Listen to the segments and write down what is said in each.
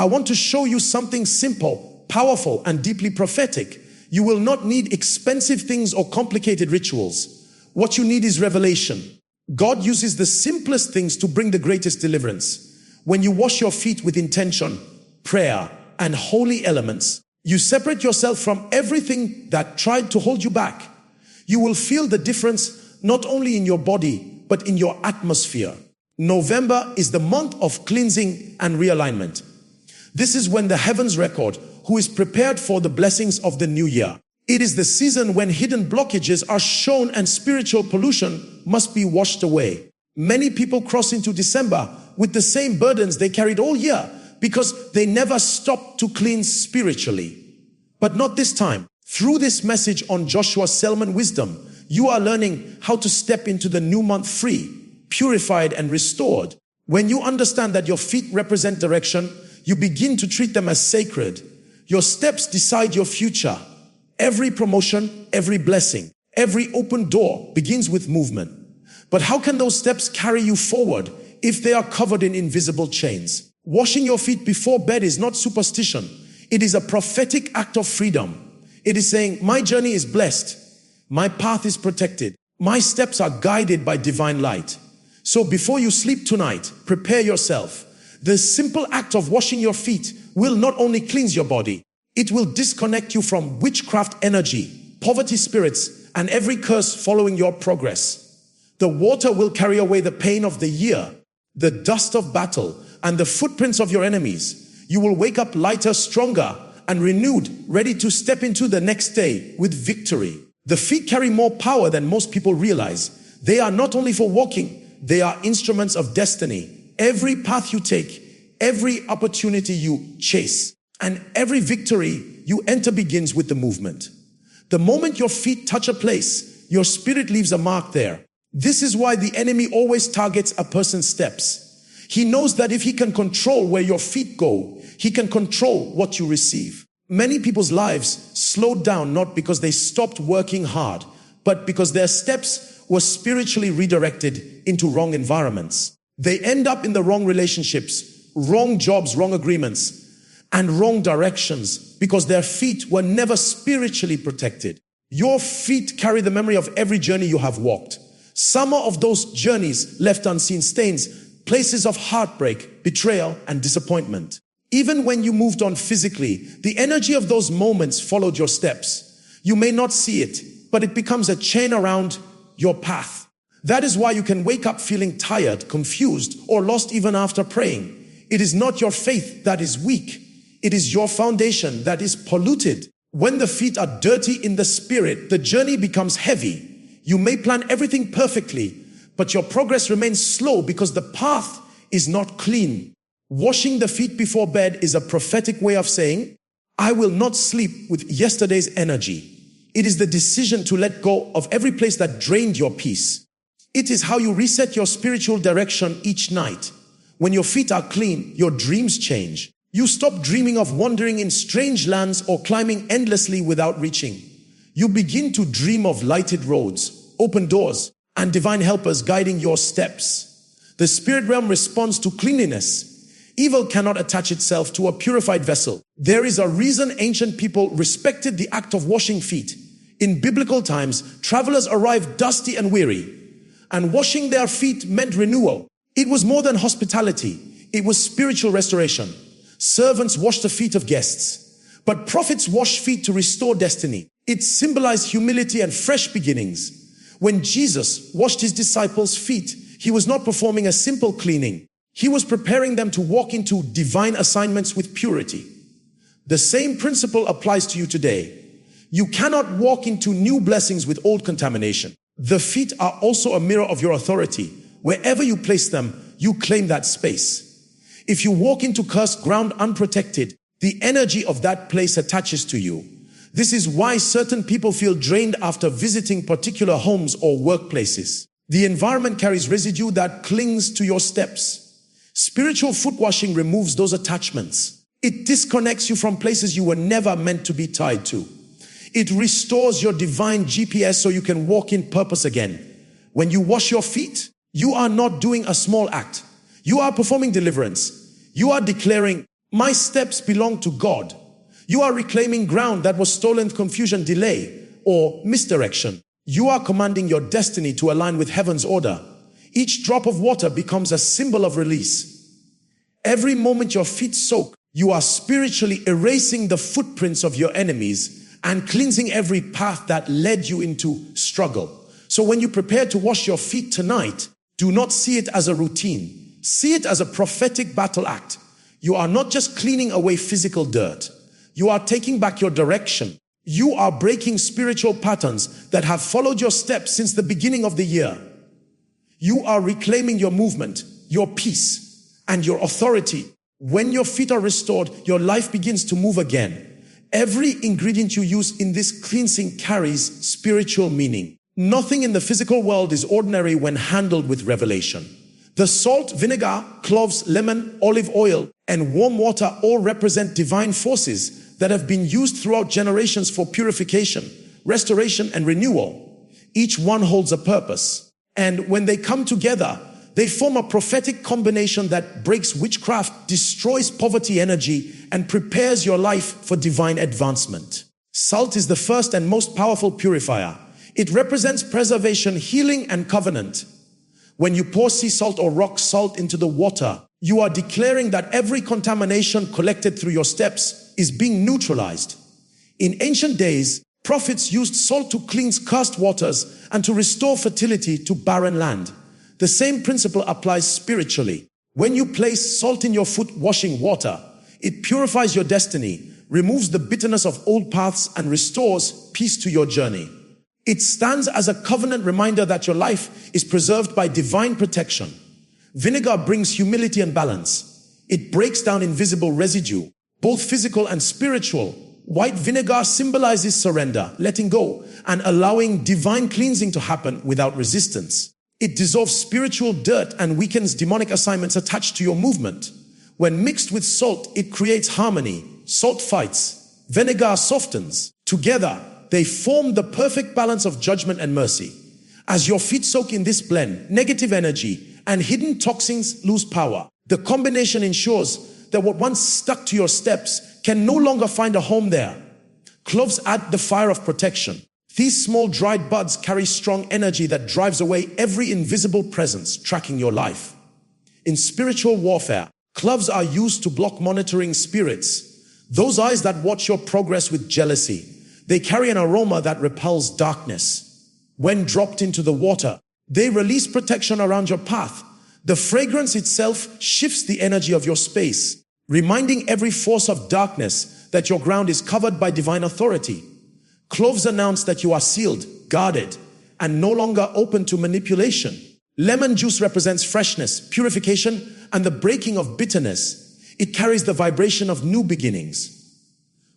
I want to show you something simple, powerful, and deeply prophetic. You will not need expensive things or complicated rituals. What you need is revelation. God uses the simplest things to bring the greatest deliverance. When you wash your feet with intention, prayer, and holy elements, you separate yourself from everything that tried to hold you back. You will feel the difference not only in your body, but in your atmosphere. November is the month of cleansing and realignment. This is when the heavens record who is prepared for the blessings of the new year. It is the season when hidden blockages are shown and spiritual pollution must be washed away. Many people cross into December with the same burdens they carried all year because they never stopped to cleanse spiritually. But not this time. Through this message on Joshua Selman Wisdom, you are learning how to step into the new month free, purified and restored. When you understand that your feet represent direction, you begin to treat them as sacred. Your steps decide your future. Every promotion, every blessing, every open door begins with movement. But how can those steps carry you forward if they are covered in invisible chains? Washing your feet before bed is not superstition. It is a prophetic act of freedom. It is saying, my journey is blessed. My path is protected. My steps are guided by divine light. So before you sleep tonight, prepare yourself. The simple act of washing your feet will not only cleanse your body, it will disconnect you from witchcraft energy, poverty spirits, and every curse following your progress. The water will carry away the pain of the year, the dust of battle, and the footprints of your enemies. You will wake up lighter, stronger, and renewed, ready to step into the next day with victory. The feet carry more power than most people realize. They are not only for walking, they are instruments of destiny. Every path you take, every opportunity you chase, and every victory you enter begins with the movement. The moment your feet touch a place, your spirit leaves a mark there. This is why the enemy always targets a person's steps. He knows that if he can control where your feet go, he can control what you receive. Many people's lives slowed down not because they stopped working hard, but because their steps were spiritually redirected into wrong environments. They end up in the wrong relationships, wrong jobs, wrong agreements, and wrong directions because their feet were never spiritually protected. Your feet carry the memory of every journey you have walked. Some of those journeys left unseen stains, places of heartbreak, betrayal, and disappointment. Even when you moved on physically, the energy of those moments followed your steps. You may not see it, but it becomes a chain around your path. That is why you can wake up feeling tired, confused, or lost even after praying. It is not your faith that is weak. It is your foundation that is polluted. When the feet are dirty in the spirit, the journey becomes heavy. You may plan everything perfectly, but your progress remains slow because the path is not clean. Washing the feet before bed is a prophetic way of saying, I will not sleep with yesterday's energy. It is the decision to let go of every place that drained your peace. It is how you reset your spiritual direction each night. When your feet are clean, your dreams change. You stop dreaming of wandering in strange lands or climbing endlessly without reaching. You begin to dream of lighted roads, open doors, and divine helpers guiding your steps. The spirit realm responds to cleanliness. Evil cannot attach itself to a purified vessel. There is a reason ancient people respected the act of washing feet. In biblical times, travelers arrived dusty and weary, and washing their feet meant renewal. It was more than hospitality. It was spiritual restoration. Servants washed the feet of guests, but prophets washed feet to restore destiny. It symbolized humility and fresh beginnings. When Jesus washed his disciples' feet, he was not performing a simple cleaning. He was preparing them to walk into divine assignments with purity. The same principle applies to you today. You cannot walk into new blessings with old contamination. The feet are also a mirror of your authority. Wherever you place them, you claim that space. If you walk into cursed ground unprotected, the energy of that place attaches to you. This is why certain people feel drained after visiting particular homes or workplaces. The environment carries residue that clings to your steps. Spiritual foot washing removes those attachments. It disconnects you from places you were never meant to be tied to. It restores your divine GPS so you can walk in purpose again. When you wash your feet, you are not doing a small act. You are performing deliverance. You are declaring, My steps belong to God. You are reclaiming ground that was stolen, confusion, delay, or misdirection. You are commanding your destiny to align with heaven's order. Each drop of water becomes a symbol of release. Every moment your feet soak, you are spiritually erasing the footprints of your enemies and cleansing every path that led you into struggle. So when you prepare to wash your feet tonight, do not see it as a routine. See it as a prophetic battle act. You are not just cleaning away physical dirt. You are taking back your direction. You are breaking spiritual patterns that have followed your steps since the beginning of the year. You are reclaiming your movement, your peace, and your authority. When your feet are restored, your life begins to move again. Every ingredient you use in this cleansing carries spiritual meaning. Nothing in the physical world is ordinary when handled with revelation. The salt, vinegar, cloves, lemon, olive oil, and warm water all represent divine forces that have been used throughout generations for purification, restoration, and renewal. Each one holds a purpose. And when they come together, they form a prophetic combination that breaks witchcraft, destroys poverty energy, and prepares your life for divine advancement. Salt is the first and most powerful purifier. It represents preservation, healing, and covenant. When you pour sea salt or rock salt into the water, you are declaring that every contamination collected through your steps is being neutralized. In ancient days, prophets used salt to cleanse cursed waters and to restore fertility to barren land. The same principle applies spiritually. When you place salt in your foot washing water, it purifies your destiny, removes the bitterness of old paths, and restores peace to your journey. It stands as a covenant reminder that your life is preserved by divine protection. Vinegar brings humility and balance. It breaks down invisible residue, both physical and spiritual. White vinegar symbolizes surrender, letting go, and allowing divine cleansing to happen without resistance. It dissolves spiritual dirt and weakens demonic assignments attached to your movement. When mixed with salt, it creates harmony. Salt fights, vinegar softens. Together, they form the perfect balance of judgment and mercy. As your feet soak in this blend, negative energy and hidden toxins lose power. The combination ensures that what once stuck to your steps can no longer find a home there. Cloves add the fire of protection. These small dried buds carry strong energy that drives away every invisible presence tracking your life. In spiritual warfare, cloves are used to block monitoring spirits, those eyes that watch your progress with jealousy. They carry an aroma that repels darkness. When dropped into the water, they release protection around your path. The fragrance itself shifts the energy of your space, reminding every force of darkness that your ground is covered by divine authority. Cloves announce that you are sealed, guarded, and no longer open to manipulation. Lemon juice represents freshness, purification, and the breaking of bitterness. It carries the vibration of new beginnings.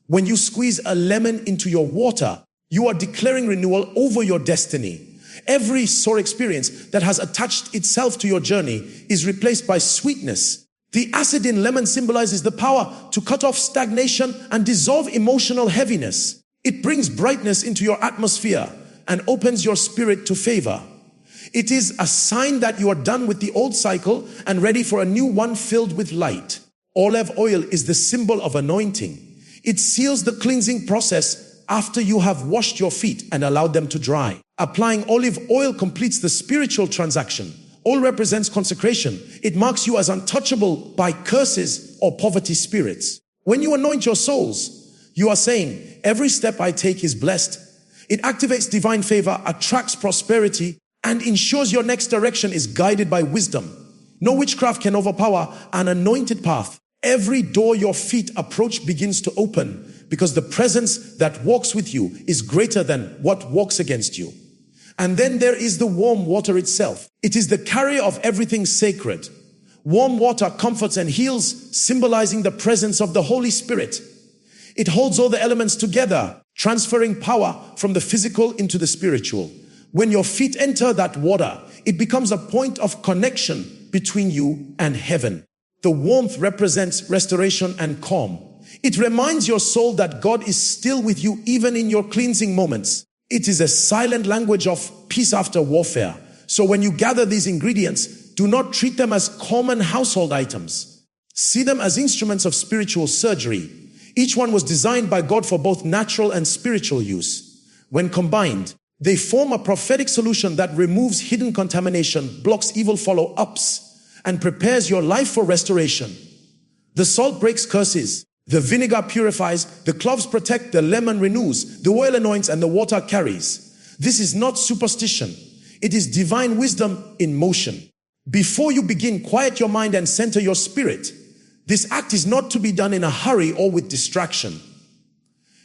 When you squeeze a lemon into your water, you are declaring renewal over your destiny. Every sore experience that has attached itself to your journey is replaced by sweetness. The acid in lemon symbolizes the power to cut off stagnation and dissolve emotional heaviness. It brings brightness into your atmosphere and opens your spirit to favor. It is a sign that you are done with the old cycle and ready for a new one filled with light. Olive oil is the symbol of anointing. It seals the cleansing process after you have washed your feet and allowed them to dry. Applying olive oil completes the spiritual transaction. Oil represents consecration. It marks you as untouchable by curses or poverty spirits. When you anoint your souls, you are saying, every step I take is blessed. It activates divine favor, attracts prosperity, and ensures your next direction is guided by wisdom. No witchcraft can overpower an anointed path. Every door your feet approach begins to open because the presence that walks with you is greater than what walks against you. And then there is the warm water itself. It is the carrier of everything sacred. Warm water comforts and heals, symbolizing the presence of the Holy Spirit. It holds all the elements together, transferring power from the physical into the spiritual. When your feet enter that water, it becomes a point of connection between you and heaven. The warmth represents restoration and calm. It reminds your soul that God is still with you even in your cleansing moments. It is a silent language of peace after warfare. So when you gather these ingredients, do not treat them as common household items. See them as instruments of spiritual surgery. Each one was designed by God for both natural and spiritual use. When combined, they form a prophetic solution that removes hidden contamination, blocks evil follow-ups, and prepares your life for restoration. The salt breaks curses, the vinegar purifies, the cloves protect, the lemon renews, the oil anoints, and the water carries. This is not superstition. It is divine wisdom in motion. Before you begin, quiet your mind and center your spirit. This act is not to be done in a hurry or with distraction.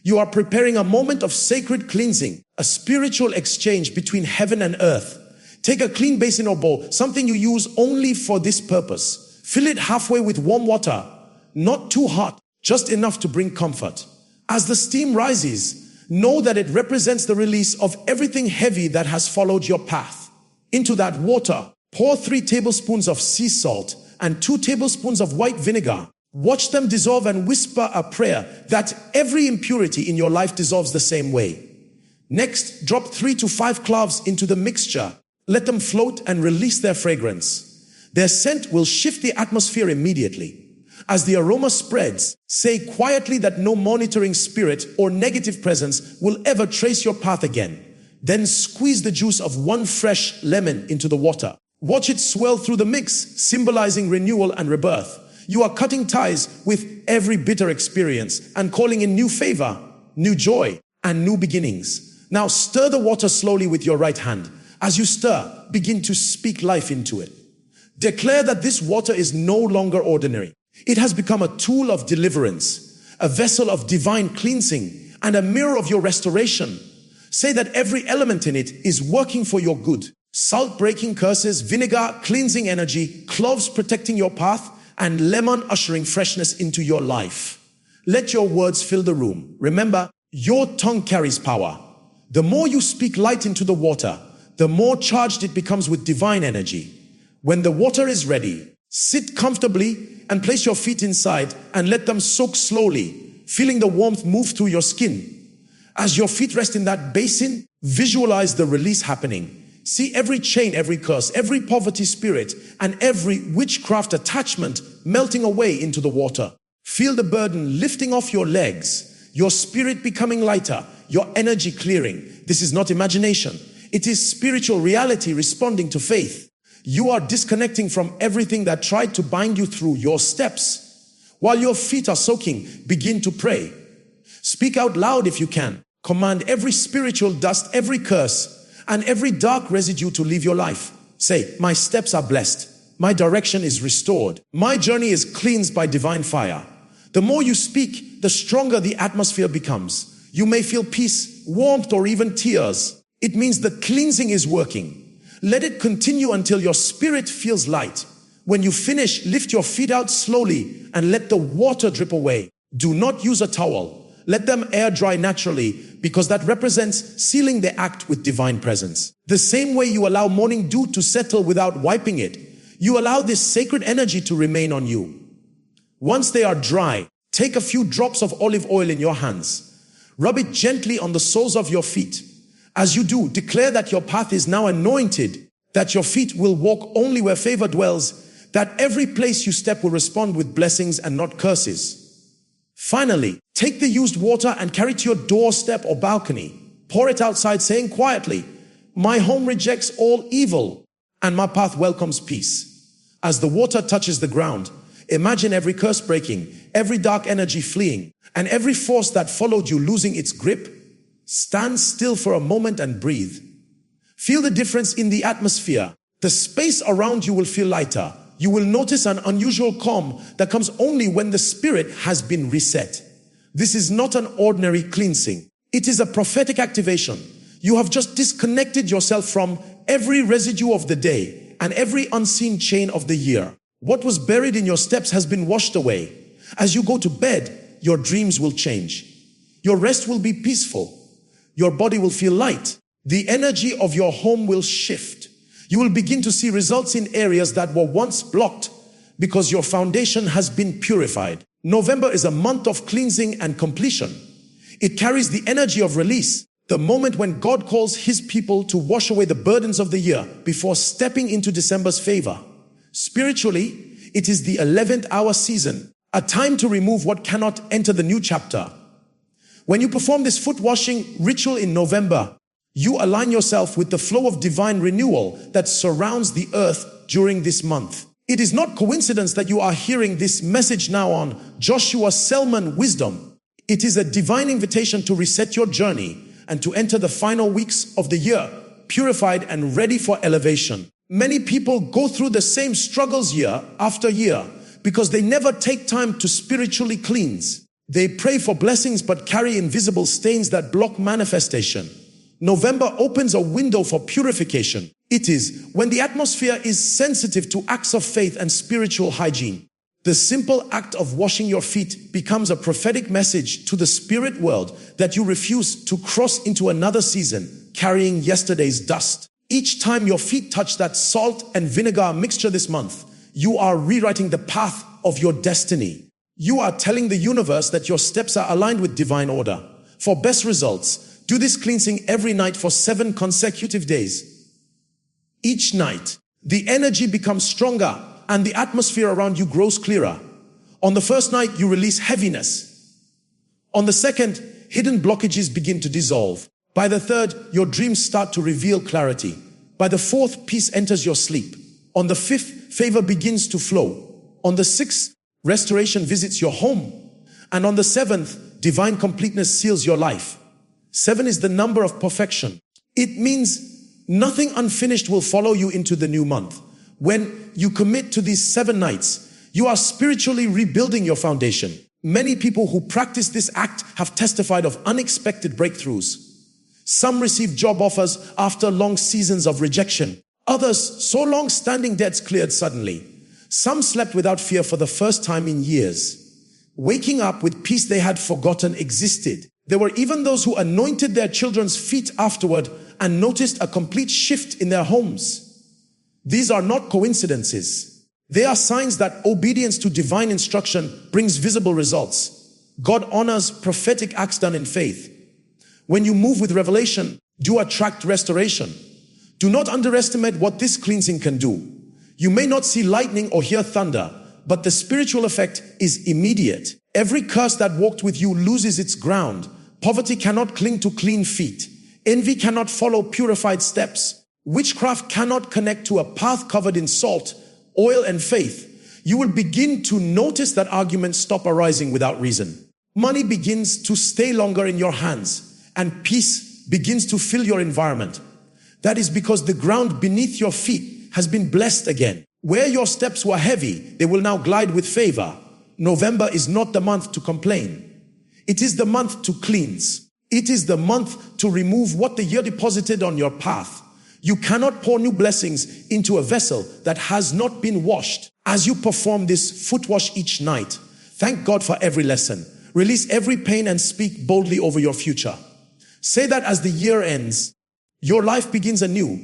You are preparing a moment of sacred cleansing, a spiritual exchange between heaven and earth. Take a clean basin or bowl, something you use only for this purpose. Fill it halfway with warm water, not too hot, just enough to bring comfort. As the steam rises, know that it represents the release of everything heavy that has followed your path. Into that water, pour 3 tablespoons of sea salt and 2 tablespoons of white vinegar. Watch them dissolve and whisper a prayer that every impurity in your life dissolves the same way. Next, drop 3 to 5 cloves into the mixture. Let them float and release their fragrance. Their scent will shift the atmosphere immediately. As the aroma spreads, say quietly that no monitoring spirit or negative presence will ever trace your path again. Then squeeze the juice of 1 fresh lemon into the water. Watch it swell through the mix, symbolizing renewal and rebirth. You are cutting ties with every bitter experience and calling in new favor, new joy, and new beginnings. Now stir the water slowly with your right hand. As you stir, begin to speak life into it. Declare that this water is no longer ordinary. It has become a tool of deliverance, a vessel of divine cleansing, and a mirror of your restoration. Say that every element in it is working for your good. Salt breaking curses, vinegar cleansing energy, cloves protecting your path, and lemon ushering freshness into your life. Let your words fill the room. Remember, your tongue carries power. The more you speak light into the water, the more charged it becomes with divine energy. When the water is ready, sit comfortably and place your feet inside and let them soak slowly, feeling the warmth move through your skin. As your feet rest in that basin, visualize the release happening. See every chain, every curse, every poverty spirit, and every witchcraft attachment melting away into the water. Feel the burden lifting off your legs, your spirit becoming lighter, your energy clearing. This is not imagination. It is spiritual reality responding to faith. You are disconnecting from everything that tried to bind you through your steps. While your feet are soaking, begin to pray. Speak out loud if you can. Command every spiritual dust, every curse, and every dark residue to leave your life. Say, my steps are blessed. My direction is restored. My journey is cleansed by divine fire. The more you speak, the stronger the atmosphere becomes. You may feel peace, warmth, or even tears. It means the cleansing is working. Let it continue until your spirit feels light. When you finish, lift your feet out slowly and let the water drip away. Do not use a towel. Let them air dry naturally, because that represents sealing the act with divine presence. The same way you allow morning dew to settle without wiping it, you allow this sacred energy to remain on you. Once they are dry, take a few drops of olive oil in your hands. Rub it gently on the soles of your feet. As you do, declare that your path is now anointed, that your feet will walk only where favor dwells, that every place you step will respond with blessings and not curses. Finally, take the used water and carry it to your doorstep or balcony. Pour it outside, saying quietly, my home rejects all evil and my path welcomes peace. As the water touches the ground, imagine every curse breaking, every dark energy fleeing, and every force that followed you losing its grip. Stand still for a moment and breathe. Feel the difference in the atmosphere. The space around you will feel lighter. You will notice an unusual calm that comes only when the spirit has been reset. This is not an ordinary cleansing. It is a prophetic activation. You have just disconnected yourself from every residue of the day and every unseen chain of the year. What was buried in your steps has been washed away. As you go to bed, your dreams will change. Your rest will be peaceful. Your body will feel light. The energy of your home will shift. You will begin to see results in areas that were once blocked because your foundation has been purified. November is a month of cleansing and completion. It carries the energy of release, the moment when God calls his people to wash away the burdens of the year before stepping into December's favor. Spiritually, It is the 11th hour season, a time to remove what cannot enter the new chapter. When you perform this foot washing ritual in November, you align yourself with the flow of divine renewal that surrounds the earth during this month. It is not coincidence that you are hearing this message now on Joshua Selman Wisdom. It is a divine invitation to reset your journey and to enter the final weeks of the year, purified and ready for elevation. Many people go through the same struggles year after year because they never take time to spiritually cleanse. They pray for blessings but carry invisible stains that block manifestation. November opens a window for purification. It is when the atmosphere is sensitive to acts of faith and spiritual hygiene. The simple act of washing your feet becomes a prophetic message to the spirit world that you refuse to cross into another season carrying yesterday's dust. Each time your feet touch that salt and vinegar mixture this month, you are rewriting the path of your destiny. You are telling the universe that your steps are aligned with divine order. For best results, do this cleansing every night for 7 consecutive days. Each night, the energy becomes stronger and the atmosphere around you grows clearer. On the first night, you release heaviness. On the second, hidden blockages begin to dissolve. By the third, your dreams start to reveal clarity. By the fourth, peace enters your sleep. On the fifth, favor begins to flow. On the sixth, restoration visits your home. And on the seventh, divine completeness seals your life. 7 is the number of perfection. It means nothing unfinished will follow you into the new month. When you commit to these 7 nights, you are spiritually rebuilding your foundation. Many people who practice this act have testified of unexpected breakthroughs. Some received job offers after long seasons of rejection. Others saw long-standing debts cleared suddenly. Some slept without fear for the first time in years, waking up with peace they had forgotten existed. There were even those who anointed their children's feet afterward and noticed a complete shift in their homes. These are not coincidences. They are signs that obedience to divine instruction brings visible results. God honors prophetic acts done in faith. When you move with revelation, you attract restoration. Do not underestimate what this cleansing can do. You may not see lightning or hear thunder, but the spiritual effect is immediate. Every curse that walked with you loses its ground. Poverty cannot cling to clean feet. Envy cannot follow purified steps. Witchcraft cannot connect to a path covered in salt, oil, and faith. You will begin to notice that arguments stop arising without reason. Money begins to stay longer in your hands, and peace begins to fill your environment. That is because the ground beneath your feet has been blessed again. Where your steps were heavy, they will now glide with favor. November is not the month to complain. It is the month to cleanse. It is the month to remove what the year deposited on your path. You cannot pour new blessings into a vessel that has not been washed. As you perform this foot wash each night, thank God for every lesson. Release every pain and speak boldly over your future. Say that as the year ends, your life begins anew.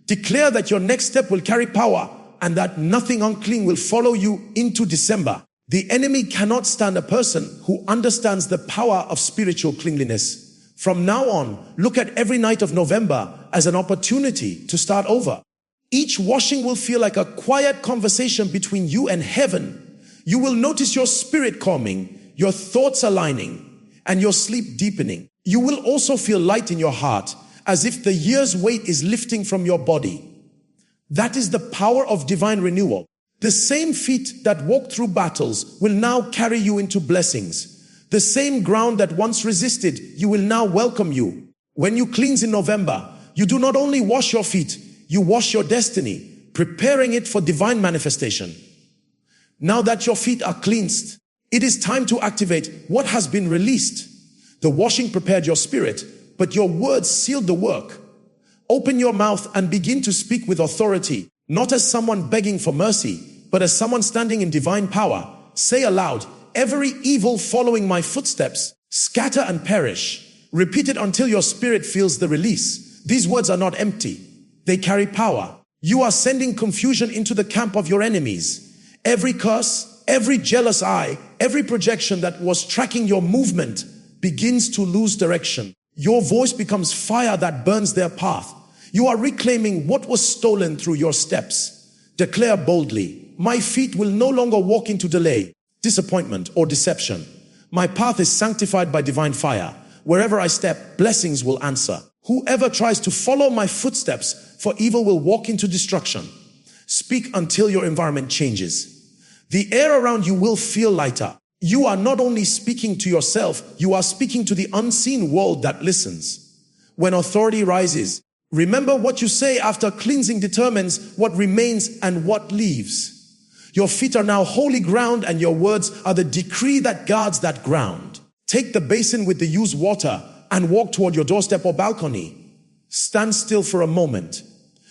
Declare that your next step will carry power and that nothing unclean will follow you into December. The enemy cannot stand a person who understands the power of spiritual cleanliness. From now on, look at every night of November as an opportunity to start over. Each washing will feel like a quiet conversation between you and heaven. You will notice your spirit calming, your thoughts aligning, and your sleep deepening. You will also feel light in your heart, as if the year's weight is lifting from your body. That is the power of divine renewal. The same feet that walked through battles will now carry you into blessings. The same ground that once resisted you will now welcome you. When you cleanse in November, you do not only wash your feet, you wash your destiny, preparing it for divine manifestation. Now that your feet are cleansed, it is time to activate what has been released. The washing prepared your spirit, but your words sealed the work. Open your mouth and begin to speak with authority, not as someone begging for mercy, but as someone standing in divine power. Say aloud, every evil following my footsteps, scatter and perish. Repeat it until your spirit feels the release. These words are not empty. They carry power. You are sending confusion into the camp of your enemies. Every curse, every jealous eye, every projection that was tracking your movement begins to lose direction. Your voice becomes fire that burns their path. You are reclaiming what was stolen through your steps. Declare boldly, My feet will no longer walk into delay, disappointment, or deception. My path is sanctified by divine fire. Wherever I step, blessings will answer. Whoever tries to follow my footsteps for evil will walk into destruction. Speak until your environment changes. The air around you will feel lighter. You are not only speaking to yourself, you are speaking to the unseen world that listens. When authority rises, remember what you say after cleansing determines what remains and what leaves. Your feet are now holy ground, and your words are the decree that guards that ground. Take the basin with the used water and walk toward your doorstep or balcony. Stand still for a moment.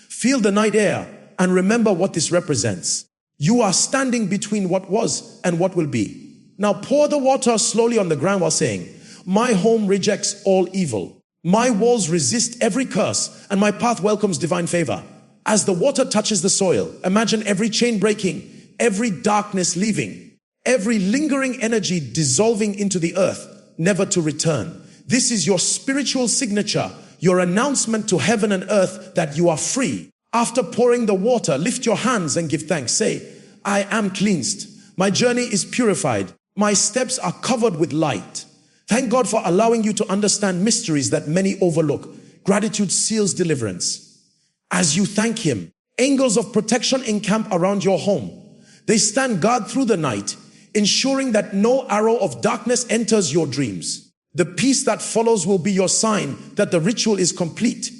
Feel the night air and remember what this represents. You are standing between what was and what will be. Now pour the water slowly on the ground while saying, my home rejects all evil. My walls resist every curse, and my path welcomes divine favor. As the water touches the soil, imagine every chain breaking, every darkness leaving, every lingering energy dissolving into the earth, never to return. This is your spiritual signature, your announcement to heaven and earth that you are free. After pouring the water, lift your hands and give thanks. Say, I am cleansed. My journey is purified. My steps are covered with light. Thank God for allowing you to understand mysteries that many overlook. Gratitude seals deliverance. As you thank Him, angels of protection encamp around your home. They stand guard through the night, ensuring that no arrow of darkness enters your dreams. The peace that follows will be your sign that the ritual is complete.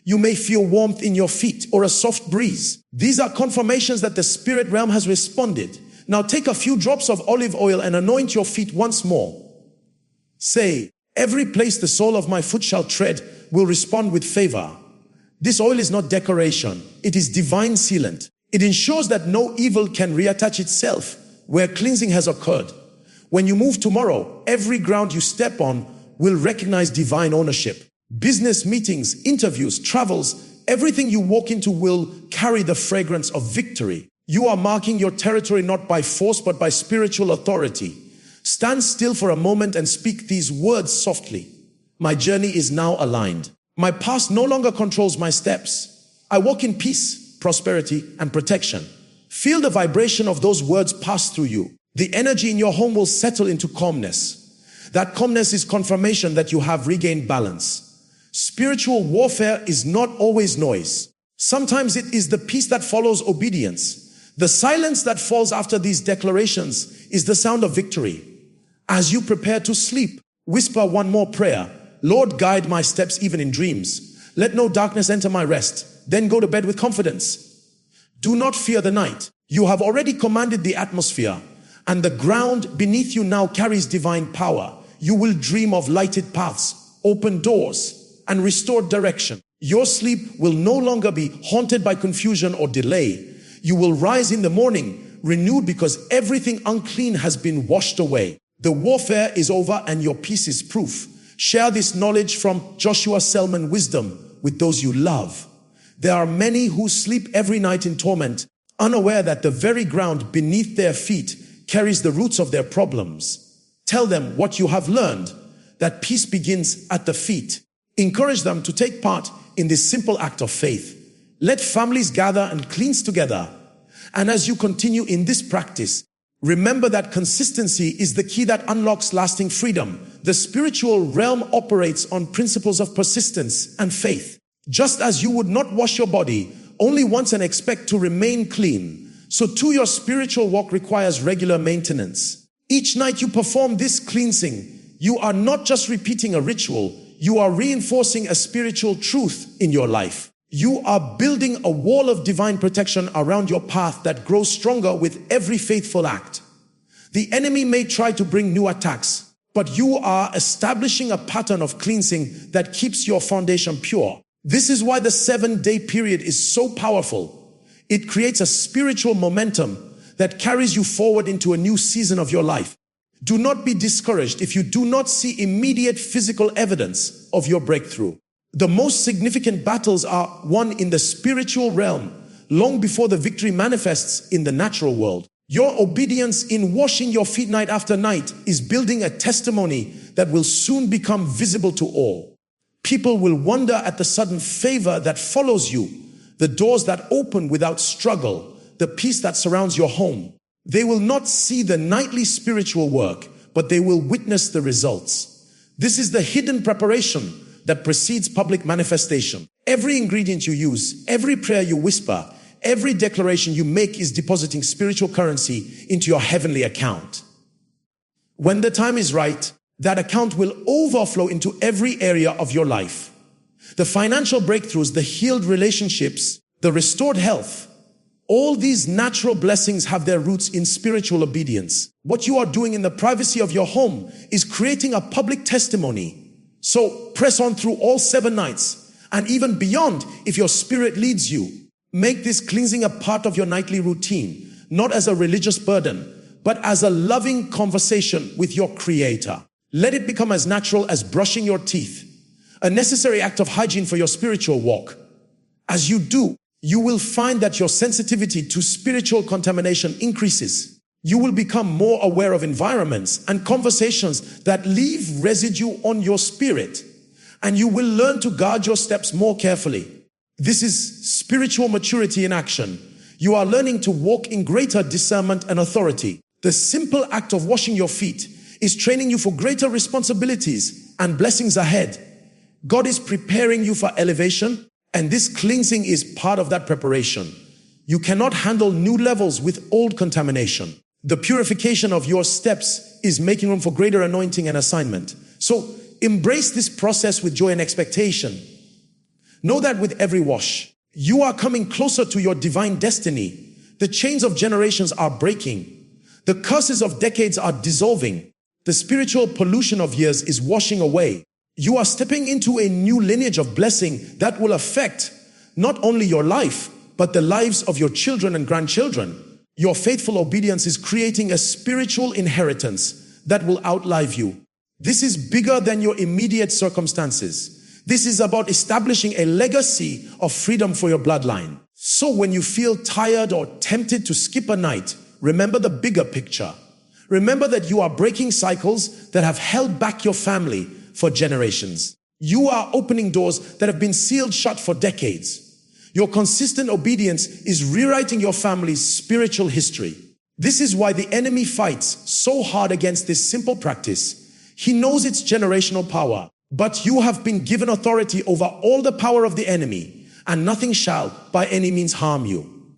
You may feel warmth in your feet or a soft breeze. These are confirmations that the spirit realm has responded. Now take a few drops of olive oil and anoint your feet once more. Say, every place the sole of my foot shall tread will respond with favor. This oil is not decoration. It is divine sealant. It ensures that no evil can reattach itself where cleansing has occurred. When you move tomorrow, every ground you step on will recognize divine ownership. Business meetings, interviews, travels, everything you walk into will carry the fragrance of victory. You are marking your territory not by force but by spiritual authority. Stand still for a moment and speak these words softly. My journey is now aligned. My past no longer controls my steps. I walk in peace, prosperity, and protection. Feel the vibration of those words pass through you. The energy in your home will settle into calmness. That calmness is confirmation that you have regained balance. Spiritual warfare is not always noise. Sometimes it is the peace that follows obedience. The silence that falls after these declarations is the sound of victory. As you prepare to sleep, whisper one more prayer. Lord, guide my steps even in dreams. Let no darkness enter my rest. Then go to bed with confidence. Do not fear the night. You have already commanded the atmosphere, and the ground beneath you now carries divine power. You will dream of lighted paths, open doors, and restored direction. Your sleep will no longer be haunted by confusion or delay. You will rise in the morning renewed because everything unclean has been washed away. The warfare is over and your peace is proof. Share this knowledge from Joshua Selman wisdom with those you love. There are many who sleep every night in torment, unaware that the very ground beneath their feet carries the roots of their problems. Tell them what you have learned, that peace begins at the feet. Encourage them to take part in this simple act of faith. Let families gather and cleanse together. And as you continue in this practice, remember that consistency is the key that unlocks lasting freedom. The spiritual realm operates on principles of persistence and faith. Just as you would not wash your body only once and expect to remain clean, so too your spiritual walk requires regular maintenance. Each night you perform this cleansing, you are not just repeating a ritual, you are reinforcing a spiritual truth in your life. You are building a wall of divine protection around your path that grows stronger with every faithful act. The enemy may try to bring new attacks, but you are establishing a pattern of cleansing that keeps your foundation pure. This is why the 7-day period is so powerful. It creates a spiritual momentum that carries you forward into a new season of your life. Do not be discouraged if you do not see immediate physical evidence of your breakthrough. The most significant battles are won in the spiritual realm long before the victory manifests in the natural world. Your obedience in washing your feet night after night is building a testimony that will soon become visible to all. People will wonder at the sudden favor that follows you, the doors that open without struggle, the peace that surrounds your home. They will not see the nightly spiritual work, but they will witness the results. This is the hidden preparation that precedes public manifestation. Every ingredient you use, every prayer you whisper, every declaration you make is depositing spiritual currency into your heavenly account. When the time is right, that account will overflow into every area of your life. The financial breakthroughs, the healed relationships, the restored health, all these natural blessings have their roots in spiritual obedience. What you are doing in the privacy of your home is creating a public testimony. So press on through all 7 nights and even beyond if your spirit leads you. Make this cleansing a part of your nightly routine, not as a religious burden, but as a loving conversation with your Creator. Let it become as natural as brushing your teeth, a necessary act of hygiene for your spiritual walk. As you do, you will find that your sensitivity to spiritual contamination increases. You will become more aware of environments and conversations that leave residue on your spirit, and you will learn to guard your steps more carefully. This is spiritual maturity in action. You are learning to walk in greater discernment and authority. The simple act of washing your feet is training you for greater responsibilities and blessings ahead. God is preparing you for elevation, and this cleansing is part of that preparation. You cannot handle new levels with old contamination. The purification of your steps is making room for greater anointing and assignment. So embrace this process with joy and expectation. Know that with every wash, you are coming closer to your divine destiny. The chains of generations are breaking. The curses of decades are dissolving. The spiritual pollution of years is washing away. You are stepping into a new lineage of blessing that will affect not only your life, but the lives of your children and grandchildren. Your faithful obedience is creating a spiritual inheritance that will outlive you. This is bigger than your immediate circumstances. This is about establishing a legacy of freedom for your bloodline. So when you feel tired or tempted to skip a night, remember the bigger picture. Remember that you are breaking cycles that have held back your family for generations. You are opening doors that have been sealed shut for decades. Your consistent obedience is rewriting your family's spiritual history. This is why the enemy fights so hard against this simple practice. He knows its generational power, but you have been given authority over all the power of the enemy, and nothing shall by any means harm you.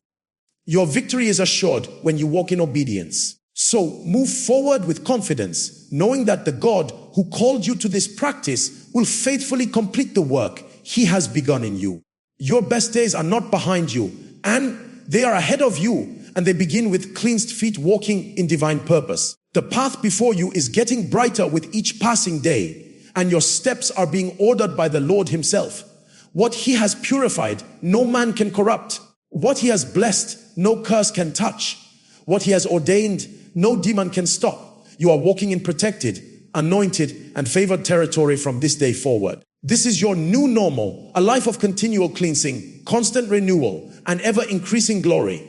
Your victory is assured when you walk in obedience. So move forward with confidence, knowing that the God who called you to this practice will faithfully complete the work He has begun in you. Your best days are not behind you, and they are ahead of you, and they begin with cleansed feet walking in divine purpose. The path before you is getting brighter with each passing day, and your steps are being ordered by the Lord Himself. What He has purified, no man can corrupt. What He has blessed, no curse can touch. What He has ordained, no demon can stop. You are walking in protected, anointed, and favored territory from this day forward. This is your new normal, a life of continual cleansing, constant renewal, and ever-increasing glory.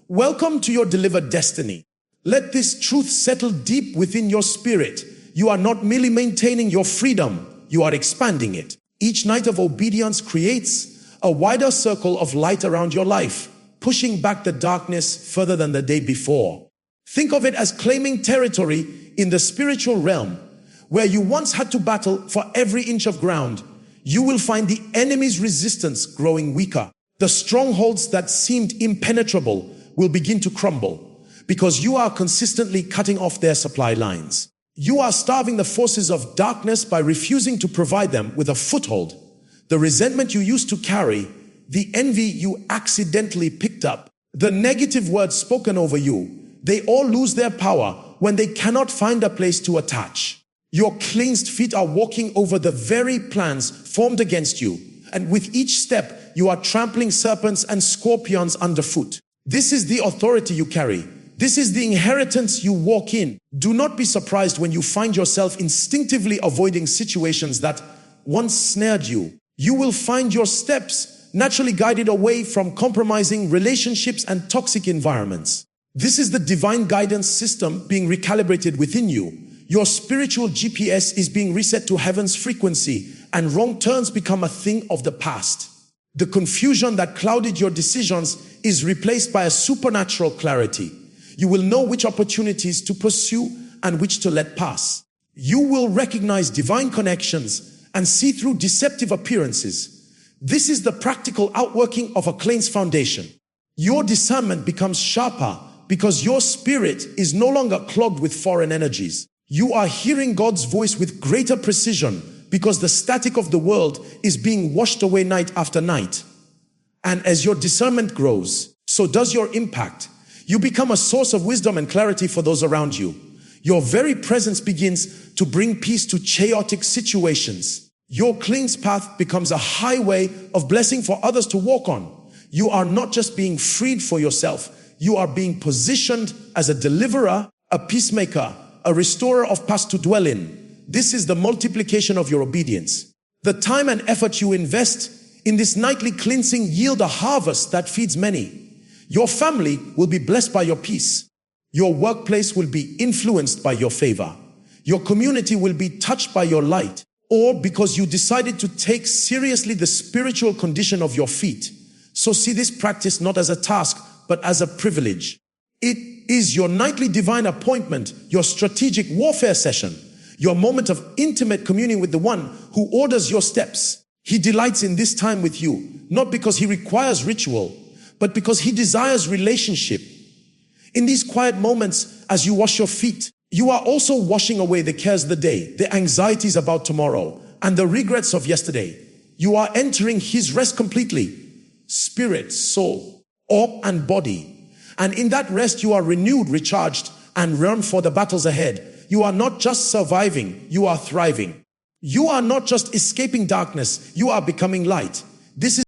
Welcome to your delivered destiny. Let this truth settle deep within your spirit. You are not merely maintaining your freedom, you are expanding it. Each night of obedience creates a wider circle of light around your life, pushing back the darkness further than the day before. Think of it as claiming territory in the spiritual realm. Where you once had to battle for every inch of ground, you will find the enemy's resistance growing weaker. The strongholds that seemed impenetrable will begin to crumble because you are consistently cutting off their supply lines. You are starving the forces of darkness by refusing to provide them with a foothold. The resentment you used to carry, the envy you accidentally picked up, the negative words spoken over you, they all lose their power when they cannot find a place to attach. Your cleansed feet are walking over the very plans formed against you, and with each step, you are trampling serpents and scorpions underfoot. This is the authority you carry. This is the inheritance you walk in. Do not be surprised when you find yourself instinctively avoiding situations that once snared you. You will find your steps naturally guided away from compromising relationships and toxic environments. This is the divine guidance system being recalibrated within you. Your spiritual GPS is being reset to heaven's frequency, and wrong turns become a thing of the past. The confusion that clouded your decisions is replaced by a supernatural clarity. You will know which opportunities to pursue and which to let pass. You will recognize divine connections and see through deceptive appearances. This is the practical outworking of a cleansed foundation. Your discernment becomes sharper because your spirit is no longer clogged with foreign energies. You are hearing God's voice with greater precision because the static of the world is being washed away night after night. And as your discernment grows, so does your impact. You become a source of wisdom and clarity for those around you. Your very presence begins to bring peace to chaotic situations. Your cleansed path becomes a highway of blessing for others to walk on. You are not just being freed for yourself. You are being positioned as a deliverer, a peacemaker, a restorer of past to dwell in. This is the multiplication of your obedience. The time and effort you invest in this nightly cleansing yield a harvest that feeds many. Your family will be blessed by your peace. Your workplace will be influenced by your favor. Your community will be touched by your light. Or because you decided to take seriously the spiritual condition of your feet. So see this practice not as a task, but as a privilege. It is your nightly divine appointment, your strategic warfare session, your moment of intimate communion with the one who orders your steps. He delights in this time with you, not because he requires ritual, but because he desires relationship. In these quiet moments, as you wash your feet, you are also washing away the cares of the day, the anxieties about tomorrow, and the regrets of yesterday. You are entering his rest completely, spirit, soul, orb, and body. And in that rest, you are renewed, recharged, and ready for the battles ahead. You are not just surviving, you are thriving. You are not just escaping darkness, you are becoming light. This is